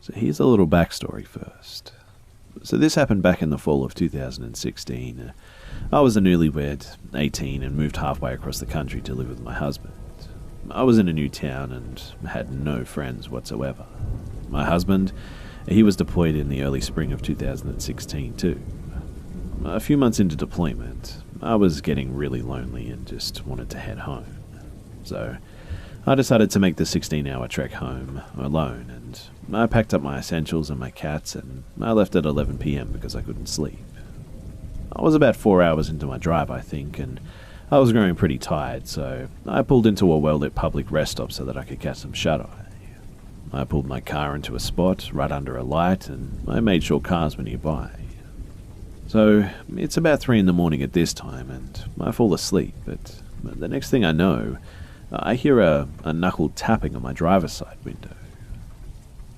So here's a little backstory first. So this happened back in the fall of 2016. I was a newlywed, 18, and moved halfway across the country to live with my husband. I was in a new town and had no friends whatsoever. My husband, he was deployed in the early spring of 2016 too. A few months into deployment, I was getting really lonely and just wanted to head home. So I decided to make the 16-hour trek home alone, and I packed up my essentials and my cats, and I left at 11 p.m. because I couldn't sleep. I was about 4 hours into my drive, I think, and I was growing pretty tired, so I pulled into a well-lit public rest stop so that I could catch some shut-eye. I pulled my car into a spot right under a light, and I made sure cars were nearby. So it's about 3 in the morning at this time, and I fall asleep, but the next thing I know, I hear a knuckle tapping on my driver's side window.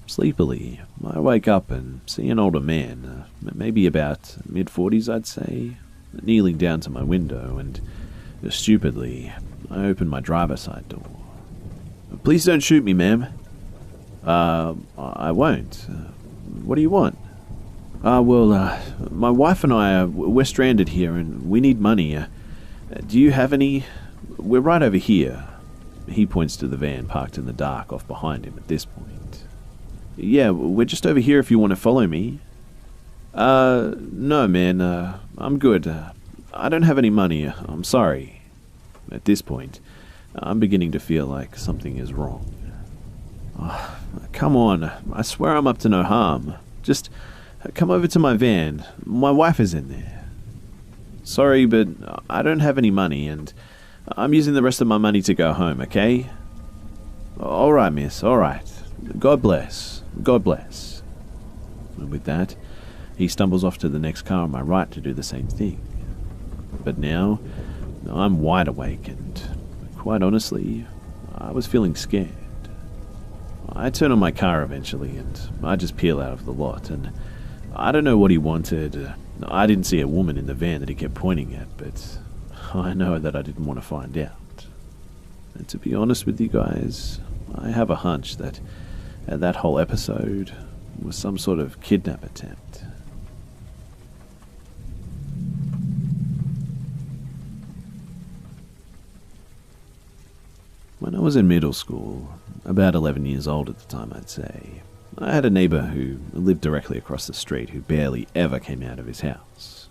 Sleepily, I wake up and see an older man, maybe about mid-40s I'd say, kneeling down to my window, and stupidly, I open my driver's side door. "Please don't shoot me, ma'am." I won't. What do you want?" My wife and I, we're stranded here and we need money. Do you have any? We're right over here." He points to the van parked in the dark off behind him at this point. "Yeah, we're just over here if you want to follow me." No, man, I'm good. I don't have any money. I'm sorry." At this point, I'm beginning to feel like something is wrong. "Oh, come on, I swear I'm up to no harm. Just come over to my van. My wife is in there." "Sorry, but I don't have any money, and I'm using the rest of my money to go home, okay?" "All right, miss, all right. God bless. God bless." And with that, he stumbles off to the next car on my right to do the same thing. But now, I'm wide awake, and quite honestly, I was feeling scared. I turn on my car eventually, and I just peel out of the lot, and I don't know what he wanted. I didn't see a woman in the van that he kept pointing at, but I know that I didn't want to find out. And to be honest with you guys, I have a hunch that that whole episode was some sort of kidnap attempt. When I was in middle school, about 11 years old at the time I'd say, I had a neighbor who lived directly across the street who barely ever came out of his house.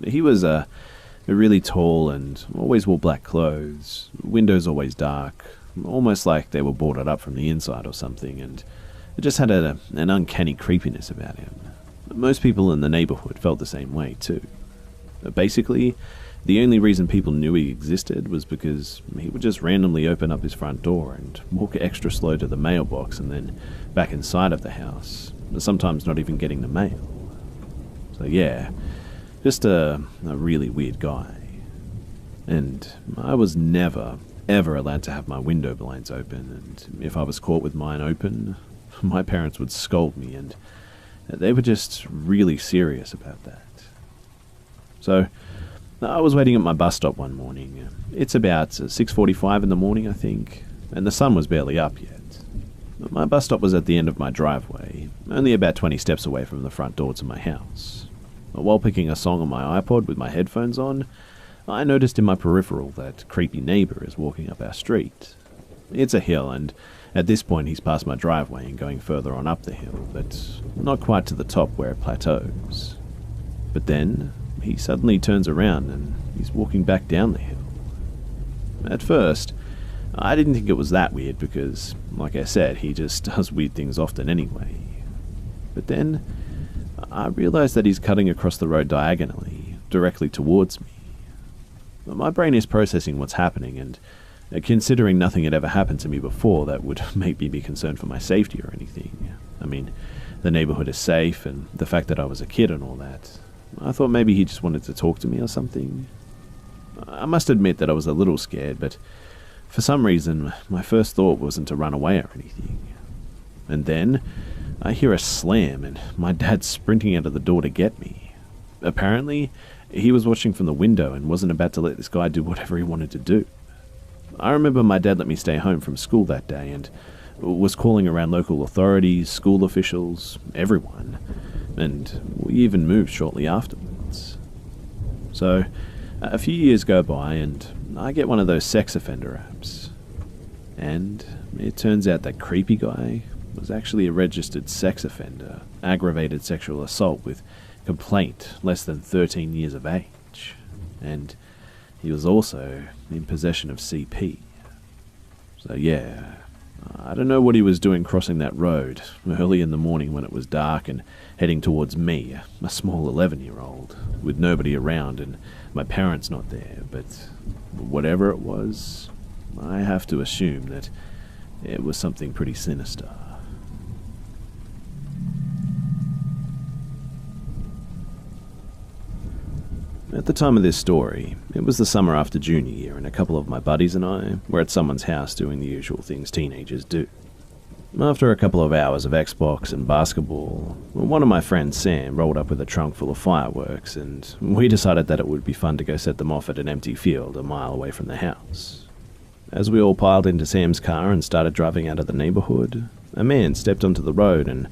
He was really tall and always wore black clothes, windows always dark, almost like they were boarded up from the inside or something, and it just had an uncanny creepiness about him. Most people in the neighborhood felt the same way too. Basically, the only reason people knew he existed was because he would just randomly open up his front door and walk extra slow to the mailbox and then back inside of the house, sometimes not even getting the mail. So yeah, just a really weird guy. And I was never, ever allowed to have my window blinds open, and if I was caught with mine open, my parents would scold me, and they were just really serious about that. So I was waiting at my bus stop one morning. It's about 6:45 in the morning, I think, and the sun was barely up yet. My bus stop was at the end of my driveway, only about 20 steps away from the front door to my house. While picking a song on my iPod with my headphones on, I noticed in my peripheral that creepy neighbor is walking up our street. It's a hill, and at this point he's past my driveway and going further on up the hill, but not quite to the top where it plateaus. But then he suddenly turns around and he's walking back down the hill. At first, I didn't think it was that weird because, like I said, he just does weird things often anyway. But then, I realized that he's cutting across the road diagonally, directly towards me. My brain is processing what's happening, and considering nothing had ever happened to me before that would make me be concerned for my safety or anything. I mean, the neighborhood is safe, and the fact that I was a kid and all that, I thought maybe he just wanted to talk to me or something. I must admit that I was a little scared, but for some reason, my first thought wasn't to run away or anything. And then, I hear a slam, and my dad's sprinting out of the door to get me. Apparently, he was watching from the window and wasn't about to let this guy do whatever he wanted to do. I remember my dad let me stay home from school that day, and was calling around local authorities, school officials, everyone, and we even moved shortly afterwards. So, a few years go by and I get one of those sex offender apps. And it turns out that creepy guy was actually a registered sex offender, aggravated sexual assault with complaint, less than 13 years of age. And he was also in possession of CP. So yeah, I don't know what he was doing crossing that road early in the morning when it was dark and heading towards me, a small 11-year-old, with nobody around and my parents not there, but whatever it was, I have to assume that it was something pretty sinister. At the time of this story, it was the summer after junior year, and a couple of my buddies and I were at someone's house doing the usual things teenagers do. After a couple of hours of Xbox and basketball, one of my friends, Sam, rolled up with a trunk full of fireworks, and we decided that it would be fun to go set them off at an empty field a mile away from the house. As we all piled into Sam's car and started driving out of the neighborhood, a man stepped onto the road and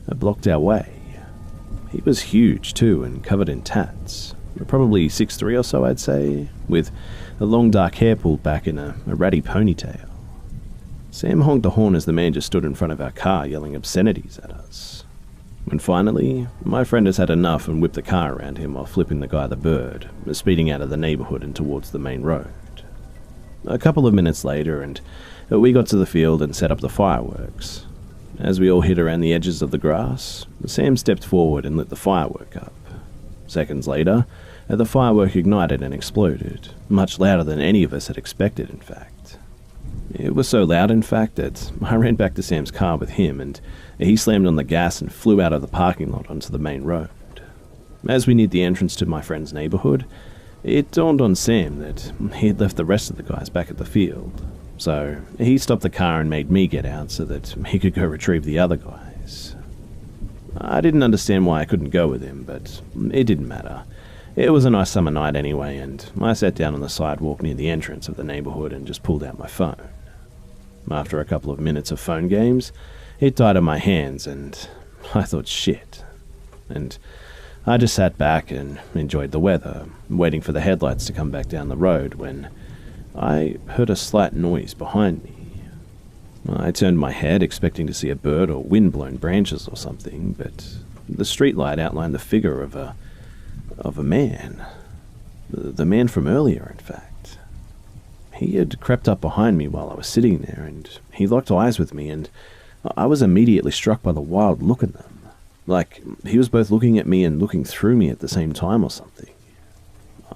blocked our way. He was huge too and covered in tats. Probably 6'3" or so, I'd say, with a long dark hair pulled back in a ratty ponytail. Sam honked the horn as the man just stood in front of our car yelling obscenities at us. When finally, my friend has had enough and whipped the car around him while flipping the guy the bird, speeding out of the neighborhood and towards the main road. A couple of minutes later, and we got to the field and set up the fireworks. As we all hid around the edges of the grass, Sam stepped forward and lit the firework up. Seconds later, the firework ignited and exploded, much louder than any of us had expected, in fact. It was so loud, in fact, that I ran back to Sam's car with him, and he slammed on the gas and flew out of the parking lot onto the main road. As we neared the entrance to my friend's neighborhood, it dawned on Sam that he had left the rest of the guys back at the field. So he stopped the car and made me get out so that he could go retrieve the other guys. I didn't understand why I couldn't go with him, but it didn't matter. It was a nice summer night anyway, and I sat down on the sidewalk near the entrance of the neighborhood and just pulled out my phone. After a couple of minutes of phone games, it died in my hands, and I thought, shit. And I just sat back and enjoyed the weather, waiting for the headlights to come back down the road when I heard a slight noise behind me. I turned my head, expecting to see a bird or wind-blown branches or something, but the streetlight outlined the figure of a man. The man from earlier, in fact. He had crept up behind me while I was sitting there, and he locked eyes with me, and I was immediately struck by the wild look in them. Like he was both looking at me and looking through me at the same time or something.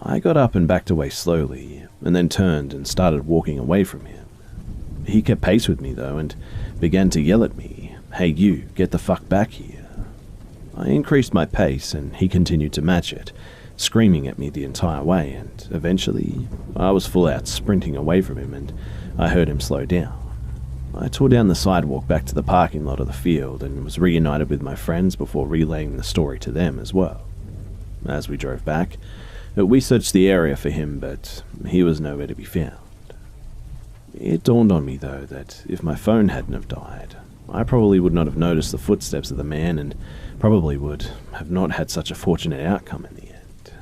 I got up and backed away slowly, and then turned and started walking away from him. He kept pace with me, though, and began to yell at me, "Hey you, get the fuck back here." I increased my pace, and he continued to match it, screaming at me the entire way, and eventually I was full out sprinting away from him, and I heard him slow down. I tore down the sidewalk back to the parking lot of the field and was reunited with my friends before relaying the story to them as well. As we drove back, we searched the area for him, but he was nowhere to be found. It dawned on me, though, that if my phone hadn't have died, I probably would not have noticed the footsteps of the man and probably would have not had such a fortunate outcome in the end.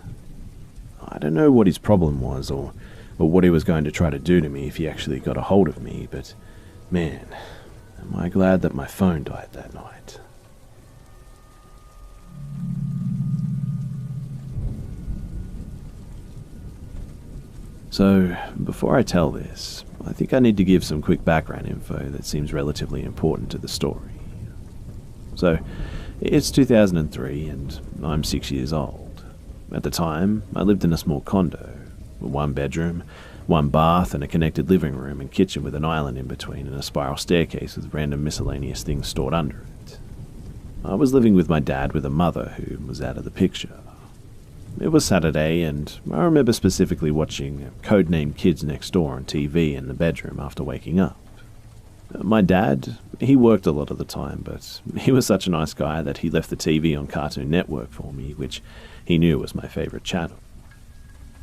I don't know what his problem was or what he was going to try to do to me if he actually got a hold of me, but man, am I glad that my phone died that night. So, before I tell this, I think I need to give some quick background info that seems relatively important to the story. So, it's 2003 and I'm 6 years old. At the time, I lived in a small condo, 1 bedroom, 1 bath and a connected living room and kitchen with an island in between and a spiral staircase with random miscellaneous things stored under it. I was living with my dad with a mother who was out of the picture. It was Saturday, and I remember specifically watching Codename Kids Next Door on TV in the bedroom after waking up. My dad, he worked a lot of the time, but he was such a nice guy that he left the TV on Cartoon Network for me, which he knew was my favourite channel.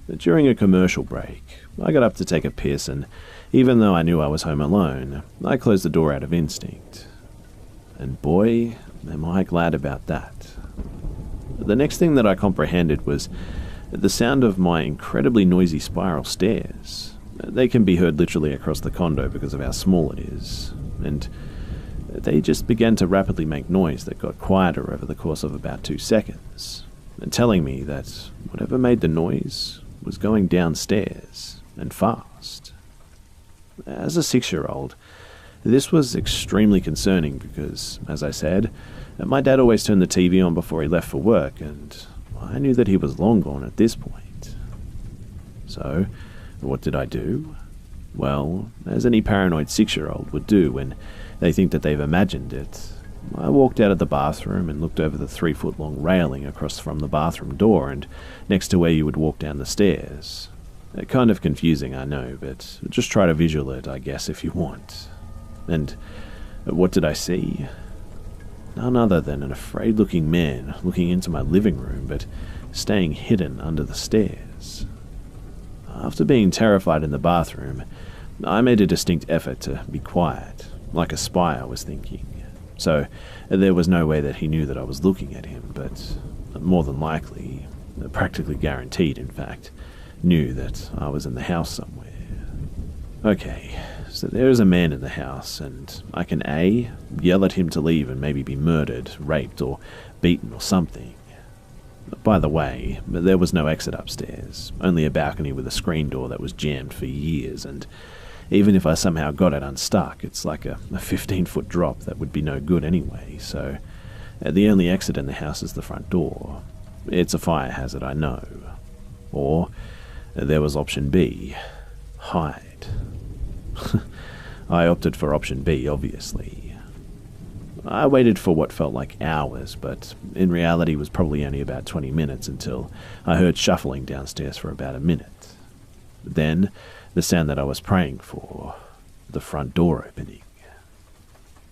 During a commercial break, I got up to take a piss, and even though I knew I was home alone, I closed the door out of instinct. And boy, am I glad about that. The next thing that I comprehended was the sound of my incredibly noisy spiral stairs. They can be heard literally across the condo because of how small it is, and they just began to rapidly make noise that got quieter over the course of about 2 seconds, and telling me that whatever made the noise was going downstairs, and fast. As a 6-year-old, this was extremely concerning because, as I said, my dad always turned the TV on before he left for work, and I knew that he was long gone at this point. So, what did I do? Well, as any paranoid 6-year-old would do when they think that they've imagined it, I walked out of the bathroom and looked over the 3-foot-long railing across from the bathroom door and next to where you would walk down the stairs. Kind of confusing, I know, but just try to visual it, I guess, if you want. And what did I see? None other than an afraid-looking man looking into my living room, but staying hidden under the stairs. After being terrified in the bathroom, I made a distinct effort to be quiet, like a spy, I was thinking. So there was no way that he knew that I was looking at him, but more than likely, practically guaranteed in fact, knew that I was in the house somewhere. Okay, so there is a man in the house, and I can A, yell at him to leave and maybe be murdered, raped, or beaten or something. By the way, there was no exit upstairs, only a balcony with a screen door that was jammed for years, and even if I somehow got it unstuck, it's like a 15-foot drop that would be no good anyway, so the only exit in the house is the front door. It's a fire hazard, I know. Or there was option B, hide. I opted for option B, obviously. I waited for what felt like hours, but in reality was probably only about 20 minutes until I heard shuffling downstairs for about a minute. Then, the sound that I was praying for, the front door opening.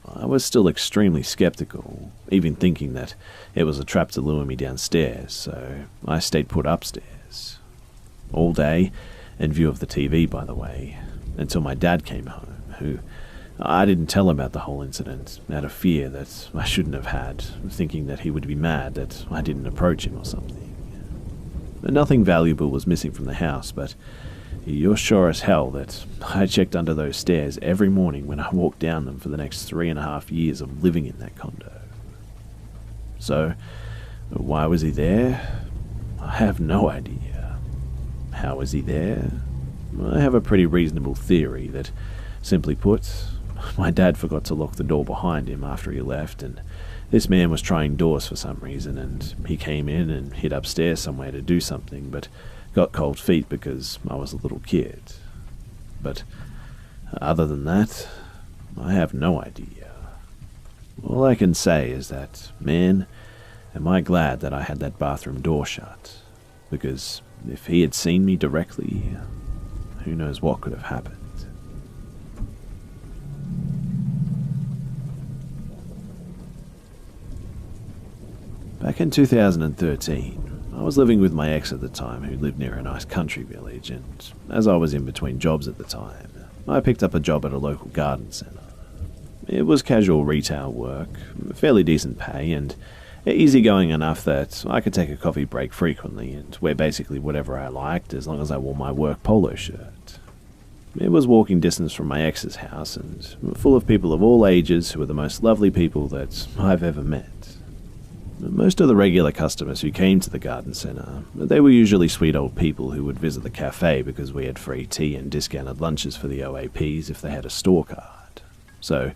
I was still extremely skeptical, even thinking that it was a trap to lure me downstairs, so I stayed put upstairs. All day, in view of the TV, by the way, until my dad came home, who I didn't tell about the whole incident out of fear that I shouldn't have had, thinking that he would be mad that I didn't approach him or something. Nothing valuable was missing from the house, but you're sure as hell that I checked under those stairs every morning when I walked down them for the next 3.5 years of living in that condo. So, why was he there? I have no idea. How was he there? I have a pretty reasonable theory that, simply put, my dad forgot to lock the door behind him after he left, and this man was trying doors for some reason, and he came in and hid upstairs somewhere to do something, but got cold feet because I was a little kid. But other than that, I have no idea. All I can say is that, man, am I glad that I had that bathroom door shut, because if he had seen me directly, who knows what could have happened. Back in 2013, I was living with my ex at the time, who lived near a nice country village, and as I was in between jobs at the time, I picked up a job at a local garden centre. It was casual retail work, fairly decent pay, and easygoing enough that I could take a coffee break frequently and wear basically whatever I liked as long as I wore my work polo shirt. It was walking distance from my ex's house and full of people of all ages who were the most lovely people that I've ever met. Most of the regular customers who came to the garden centre, they were usually sweet old people who would visit the cafe because we had free tea and discounted lunches for the OAPs if they had a store card. So,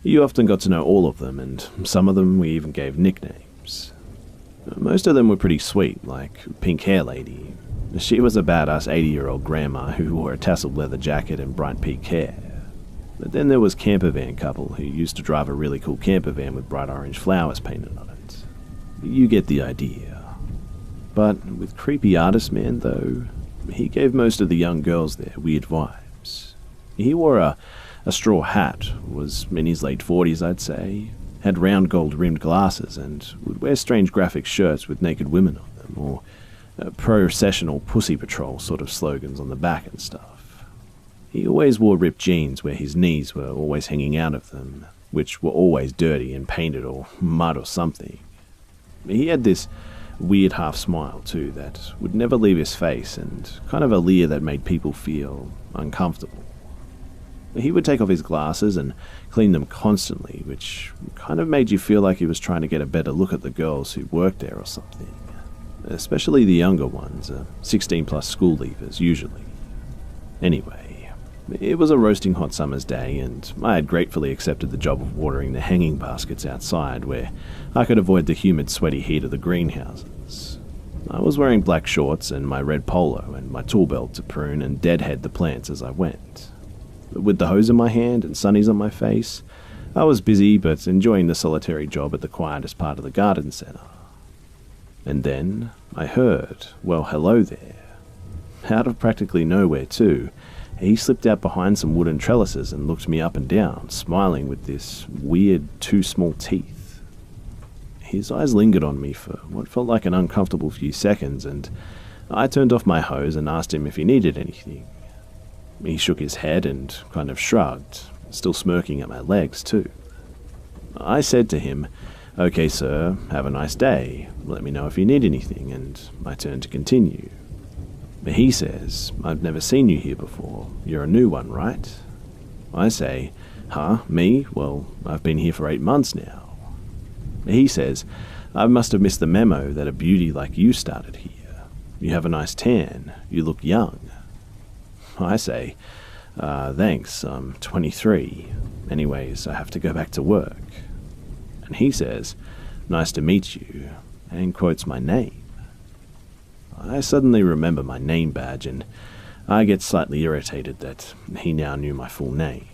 you often got to know all of them, and some of them we even gave nicknames. Most of them were pretty sweet, like Pink Hair Lady. She was a badass 80-year-old grandma who wore a tasseled leather jacket and bright pink hair. But then there was Camper Van couple who used to drive a really cool camper van with bright orange flowers painted on it. You get the idea. But with Creepy Artist Man, though, he gave most of the young girls there weird vibes. He wore a straw hat, was in his late 40s, I'd say, had round gold-rimmed glasses, and would wear strange graphic shirts with naked women on them, or processional pussy patrol sort of slogans on the back and stuff. He always wore ripped jeans where his knees were always hanging out of them, which were always dirty and painted or mud or something. He had this weird half smile too that would never leave his face, and kind of a leer that made people feel uncomfortable. He would take off his glasses and clean them constantly, which kind of made you feel like he was trying to get a better look at the girls who worked there or something. Especially the younger ones, 16-plus school leavers usually. Anyway, it was a roasting hot summer's day, and I had gratefully accepted the job of watering the hanging baskets outside where I could avoid the humid, sweaty heat of the greenhouses. I was wearing black shorts and my red polo and my tool belt to prune and deadhead the plants as I went. With the hose in my hand and sunnies on my face, I was busy but enjoying the solitary job at the quietest part of the garden centre. And then I heard, well, hello there. Out of practically nowhere too, he slipped out behind some wooden trellises and looked me up and down, smiling with this weird, too small teeth. His eyes lingered on me for what felt like an uncomfortable few seconds, and I turned off my hose and asked him if he needed anything. He shook his head and kind of shrugged, still smirking at my legs too. I said to him, "Okay, sir, have a nice day. Let me know if you need anything," and I turned to continue. But he says, "I've never seen you here before. You're a new one, right?" I say, "Huh, me? Well, I've been here for 8 months now." He says, "I must have missed the memo that a beauty like you started here. You have a nice tan. You look young." I say, "Thanks, I'm 23. Anyways, I have to go back to work." And he says, "Nice to meet you," and quotes my name. I suddenly remember my name badge, and I get slightly irritated that he now knew my full name.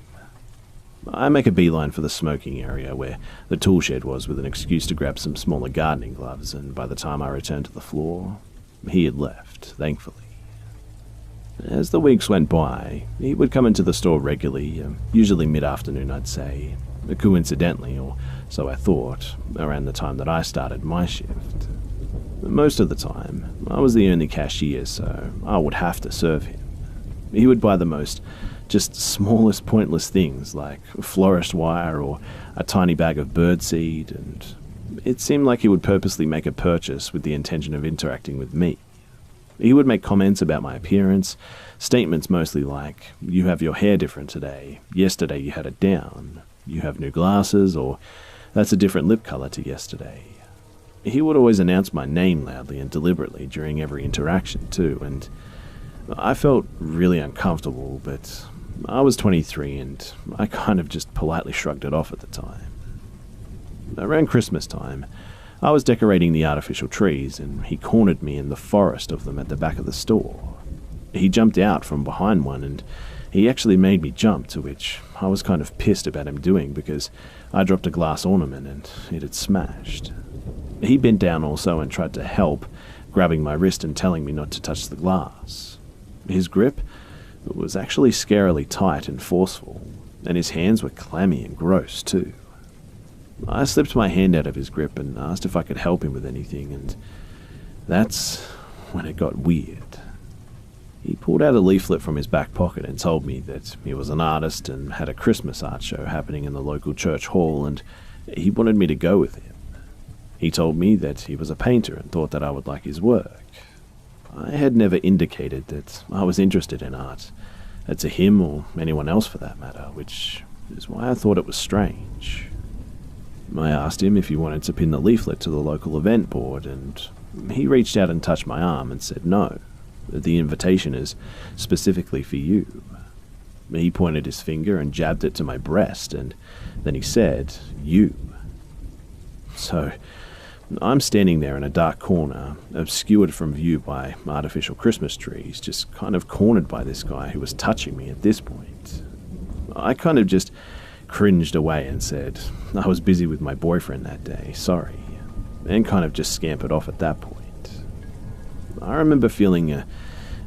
I make a beeline for the smoking area where the tool shed was with an excuse to grab some smaller gardening gloves, and by the time I returned to the floor, he had left, thankfully. As the weeks went by, he would come into the store regularly, usually mid-afternoon I'd say, coincidentally, or so I thought, around the time that I started my shift. Most of the time, I was the only cashier, so I would have to serve him. He would buy the most just smallest pointless things like florist wire or a tiny bag of birdseed, and it seemed like he would purposely make a purchase with the intention of interacting with me. He would make comments about my appearance, statements mostly like, "You have your hair different today, yesterday you had it down, you have new glasses," or "That's a different lip colour to yesterday." He would always announce my name loudly and deliberately during every interaction too, and I felt really uncomfortable, but I was 23 and I kind of just politely shrugged it off at the time. Around Christmas time, I was decorating the artificial trees, and he cornered me in the forest of them at the back of the store. He jumped out from behind one, and he actually made me jump, to which I was kind of pissed about him doing because I dropped a glass ornament and it had smashed. He bent down also and tried to help, grabbing my wrist and telling me not to touch the glass. His grip was actually scarily tight and forceful, and his hands were clammy and gross too. I slipped my hand out of his grip and asked if I could help him with anything, and that's when it got weird. He pulled out a leaflet from his back pocket and told me that he was an artist and had a Christmas art show happening in the local church hall, and he wanted me to go with him. He told me that he was a painter and thought that I would like his work. I had never indicated that I was interested in art, to him or anyone else for that matter, which is why I thought it was strange. I asked him if he wanted to pin the leaflet to the local event board, and he reached out and touched my arm and said no. The invitation is specifically for you. He pointed his finger and jabbed it to my breast, and then he said, "You." So I'm standing there in a dark corner, obscured from view by artificial Christmas trees, just kind of cornered by this guy who was touching me at this point. I kind of just cringed away and said I was busy with my boyfriend that day, sorry, and kind of just scampered off at that point. I remember feeling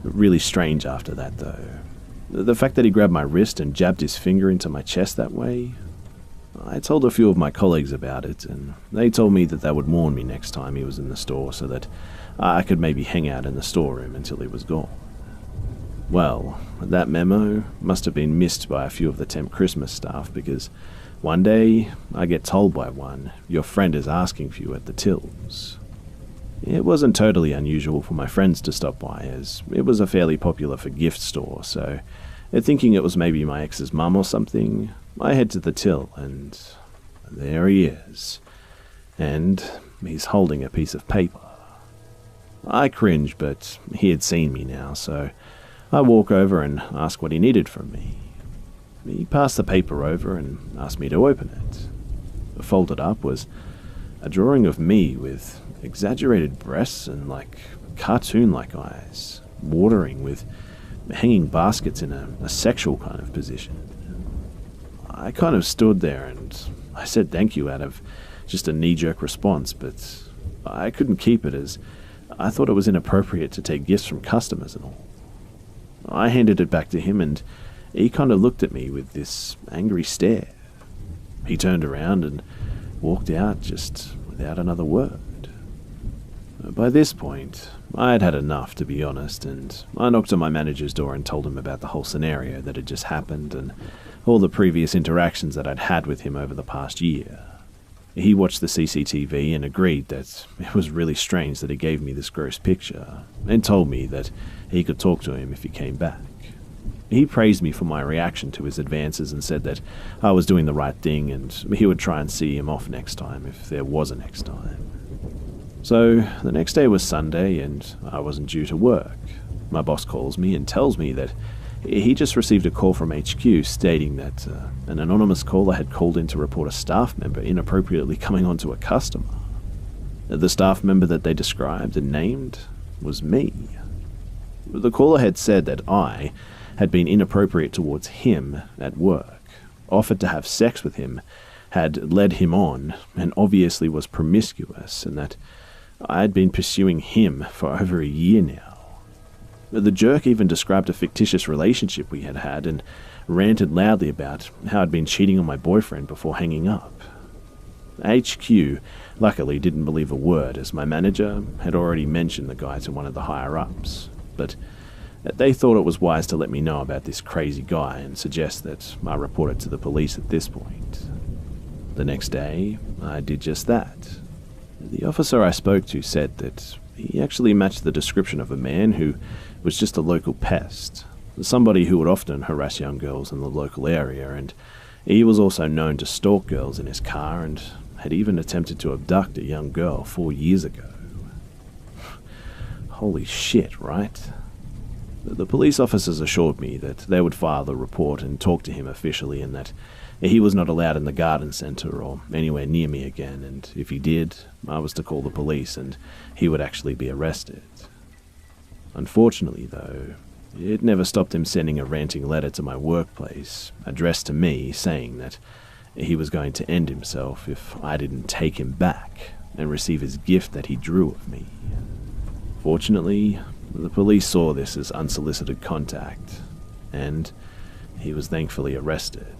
really strange after that though. The fact that he grabbed my wrist and jabbed his finger into my chest that way, I told a few of my colleagues about it, and they told me that they would warn me next time he was in the store so that I could maybe hang out in the storeroom until he was gone. Well, that memo must have been missed by a few of the temp Christmas staff, because one day I get told by one, "Your friend is asking for you at the tills." It wasn't totally unusual for my friends to stop by, as it was a fairly popular for gift store, so thinking it was maybe my ex's mum or something, I head to the till, and there he is. And he's holding a piece of paper. I cringe, but he had seen me now, so I walk over and ask what he needed from me. He passed the paper over and asked me to open it. Folded up was a drawing of me with exaggerated breasts and cartoon-like eyes, watering with hanging baskets in a sexual kind of position. I kind of stood there and I said thank you out of just a knee-jerk response, but I couldn't keep it as I thought it was inappropriate to take gifts from customers and all. I handed it back to him and he kind of looked at me with this angry stare. He turned around and walked out just without another word. By this point, I had had enough, to be honest, and I knocked on my manager's door and told him about the whole scenario that had just happened and all the previous interactions that I'd had with him over the past year. He watched the CCTV and agreed that it was really strange that he gave me this gross picture, and told me that he could talk to him if he came back. He praised me for my reaction to his advances and said that I was doing the right thing and he would try and see him off next time if there was a next time. So the next day was Sunday and I wasn't due to work. My boss calls me and tells me that he just received a call from HQ stating that an anonymous caller had called in to report a staff member inappropriately coming onto a customer. The staff member that they described and named was me. The caller had said that I had been inappropriate towards him at work, offered to have sex with him, had led him on, and obviously was promiscuous, and that I had been pursuing him for over a year now. The jerk even described a fictitious relationship we had had and ranted loudly about how I'd been cheating on my boyfriend before hanging up. HQ luckily didn't believe a word, as my manager had already mentioned the guy to one of the higher-ups, but they thought it was wise to let me know about this crazy guy and suggest that I report it to the police at this point. The next day, I did just that. The officer I spoke to said that he actually matched the description of a man who was just a local pest, somebody who would often harass young girls in the local area, and he was also known to stalk girls in his car and had even attempted to abduct a young girl 4 years ago. Holy shit, right? The police officers assured me that they would file the report and talk to him officially, and that he was not allowed in the garden centre or anywhere near me again, and if he did, I was to call the police and he would actually be arrested. Unfortunately, though, it never stopped him sending a ranting letter to my workplace, addressed to me, saying that he was going to end himself if I didn't take him back and receive his gift that he drew of me. Fortunately, the police saw this as unsolicited contact, and he was thankfully arrested.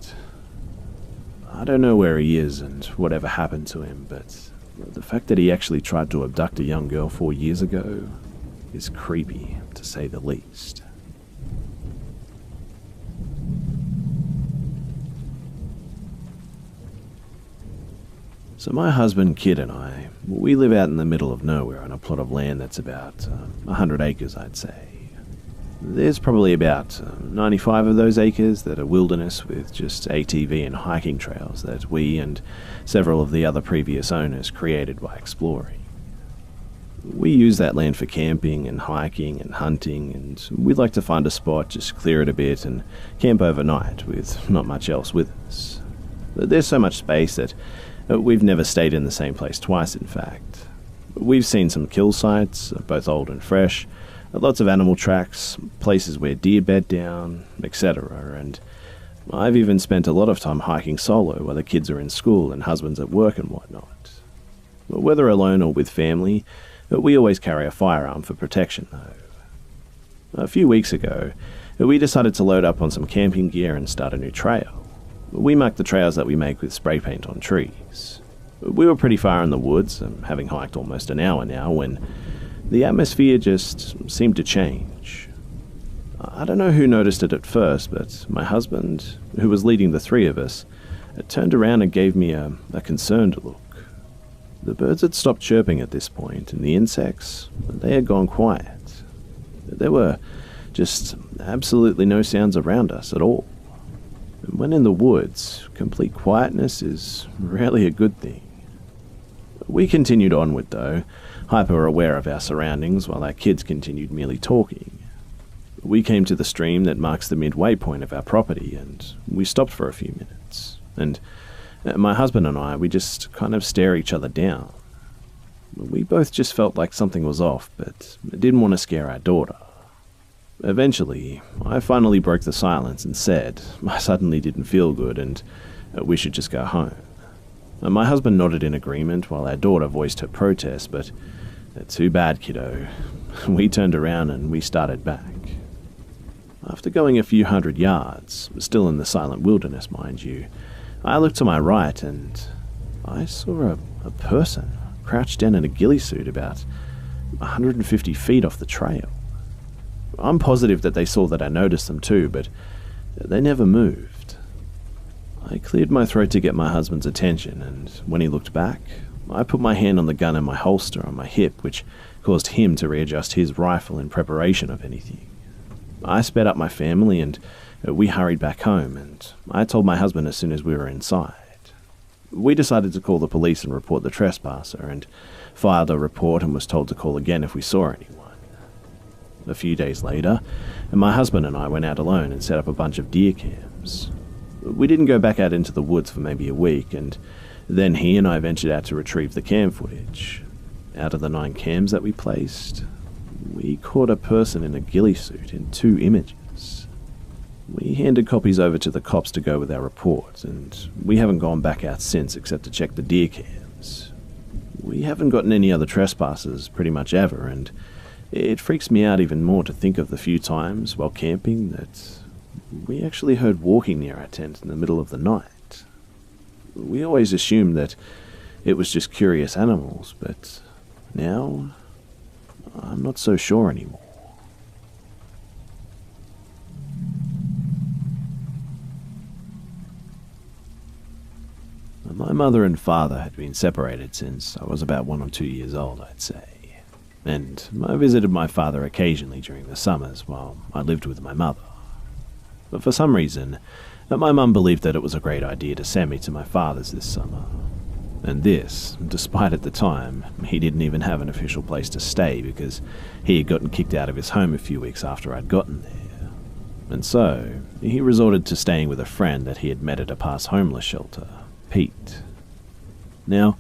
I don't know where he is and whatever happened to him, but the fact that he actually tried to abduct a young girl 4 years ago is creepy, to say the least. So my husband, kid, and I, we live out in the middle of nowhere on a plot of land that's about 100 acres, I'd say. There's probably about 95 of those acres that are wilderness with just ATV and hiking trails that we and several of the other previous owners created by exploring. We use that land for camping and hiking and hunting, and we'd like to find a spot, just clear it a bit and camp overnight with not much else with us. There's so much space that we've never stayed in the same place twice, in fact. We've seen some kill sites, both old and fresh, lots of animal tracks, places where deer bed down, etc., and I've even spent a lot of time hiking solo while the kids are in school and husband's at work and whatnot. Whether alone or with family, we always carry a firearm for protection, though. A few weeks ago, we decided to load up on some camping gear and start a new trail. We marked the trails that we make with spray paint on trees. We were pretty far in the woods, having hiked almost an hour now, when the atmosphere just seemed to change. I don't know who noticed it at first, but my husband, who was leading the three of us, turned around and gave me a concerned look. The birds had stopped chirping at this point, and the insects, they had gone quiet. There were just absolutely no sounds around us at all. And when in the woods, complete quietness is rarely a good thing. We continued onward, though, hyper-aware of our surroundings, while our kids continued merely talking. We came to the stream that marks the midway point of our property, and we stopped for a few minutes. And my husband and I, we just kind of stare each other down. We both just felt like something was off, but didn't want to scare our daughter. Eventually, I finally broke the silence and said I suddenly didn't feel good and we should just go home. My husband nodded in agreement while our daughter voiced her protest, but too bad, kiddo. We turned around and we started back. After going a few hundred yards, still in the silent wilderness, mind you, I looked to my right and I saw a person crouched down in a ghillie suit about 150 feet off the trail. I'm positive that they saw that I noticed them too, but they never moved. I cleared my throat to get my husband's attention, and when he looked back, I put my hand on the gun in my holster on my hip, which caused him to readjust his rifle in preparation of anything. I sped up my family and we hurried back home, and I told my husband as soon as we were inside. We decided to call the police and report the trespasser, and filed a report and was told to call again if we saw anyone. A few days later, my husband and I went out alone and set up a bunch of deer cams. We didn't go back out into the woods for maybe a week, and then he and I ventured out to retrieve the cam footage. Out of the 9 cams that we placed, we caught a person in a ghillie suit in 2 images. We handed copies over to the cops to go with our report, and we haven't gone back out since except to check the deer cams. We haven't gotten any other trespassers pretty much ever, and it freaks me out even more to think of the few times while camping that we actually heard walking near our tent in the middle of the night. We always assumed that it was just curious animals, but now I'm not so sure anymore. My mother and father had been separated since I was about 1 or 2 years old, I'd say. And I visited my father occasionally during the summers while I lived with my mother. But for some reason, my mum believed that it was a great idea to send me to my father's this summer. And this, despite at the time, he didn't even have an official place to stay because he had gotten kicked out of his home a few weeks after I'd gotten there. And so, he resorted to staying with a friend that he had met at a past homeless shelter, Pete. Now,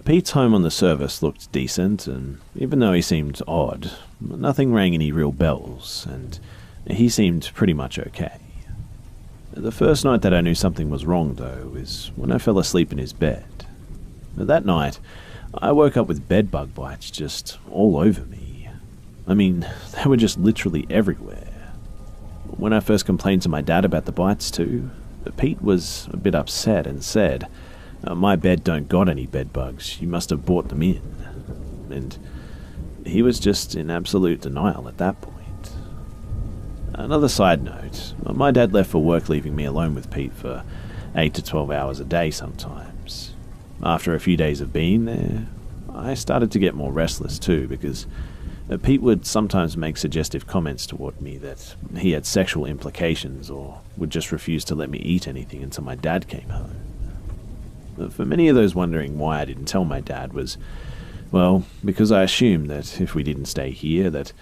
Pete's home on the surface looked decent, and even though he seemed odd, nothing rang any real bells, and he seemed pretty much okay. The first night that I knew something was wrong, though, was when I fell asleep in his bed. That night, I woke up with bedbug bites just all over me. I mean, they were just literally everywhere. When I first complained to my dad about the bites too, Pete was a bit upset and said, "My bed don't got any bed bugs, you must have brought them in." And he was just in absolute denial at that point. Another side note, my dad left for work, leaving me alone with Pete for 8 to 12 hours a day sometimes. After a few days of being there, I started to get more restless too, because Pete would sometimes make suggestive comments toward me that he had sexual implications, or would just refuse to let me eat anything until my dad came home. For many of those wondering why I didn't tell my dad was, well, because I assumed that if we didn't stay here, that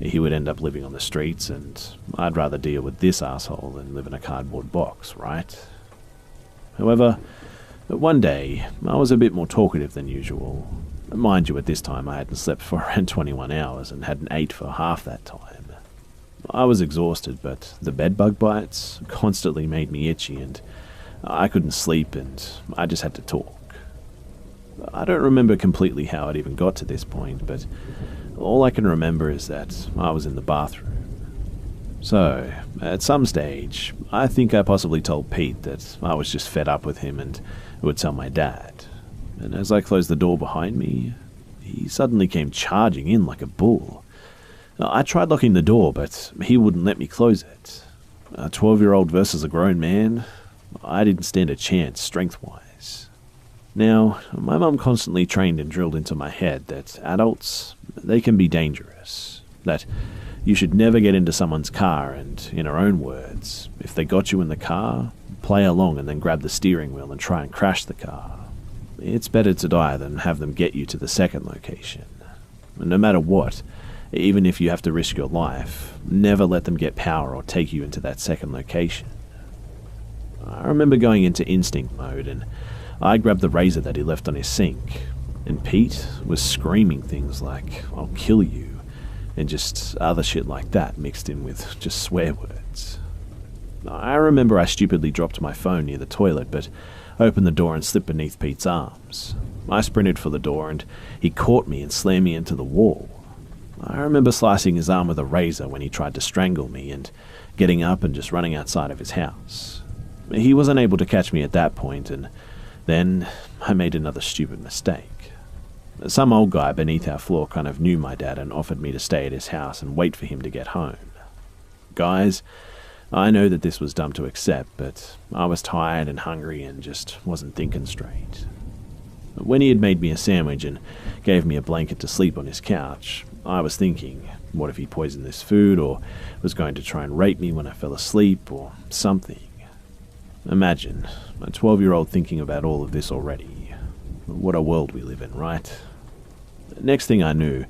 he would end up living on the streets, and I'd rather deal with this asshole than live in a cardboard box, right? However, one day, I was a bit more talkative than usual. Mind you, at this time I hadn't slept for around 21 hours and hadn't ate for half that time. I was exhausted, but the bedbug bites constantly made me itchy, and I couldn't sleep, and I just had to talk. I don't remember completely how it even got to this point, but all I can remember is that I was in the bathroom. So, at some stage, I think I possibly told Pete that I was just fed up with him and would tell my dad. And as I closed the door behind me, he suddenly came charging in like a bull. I tried locking the door, but he wouldn't let me close it. A 12-year-old versus a grown man, I didn't stand a chance strength-wise. Now, my mum constantly trained and drilled into my head that adults, they can be dangerous. That you should never get into someone's car and, in her own words, if they got you in the car, play along and then grab the steering wheel and try and crash the car. It's better to die than have them get you to the second location. And no matter what, even if you have to risk your life, never let them get power or take you into that second location. I remember going into instinct mode and I grabbed the razor that he left on his sink, and Pete was screaming things like, "I'll kill you," and just other shit like that mixed in with just swear words. I remember I stupidly dropped my phone near the toilet, but opened the door and slipped beneath Pete's arms. I sprinted for the door and he caught me and slammed me into the wall. I remember slicing his arm with a razor when he tried to strangle me and getting up and just running outside of his house. He wasn't able to catch me at that point, and then I made another stupid mistake. Some old guy beneath our floor kind of knew my dad and offered me to stay at his house and wait for him to get home. Guys, I know that this was dumb to accept, but I was tired and hungry and just wasn't thinking straight. When he had made me a sandwich and gave me a blanket to sleep on his couch, I was thinking, what if he poisoned this food or was going to try and rape me when I fell asleep or something? Imagine a 12-year-old thinking about all of this already. What a world we live in, right? Next thing I knew,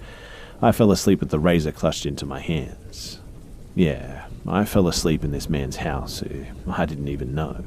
I fell asleep with the razor clutched into my hands. Yeah, I fell asleep in this man's house who I didn't even know.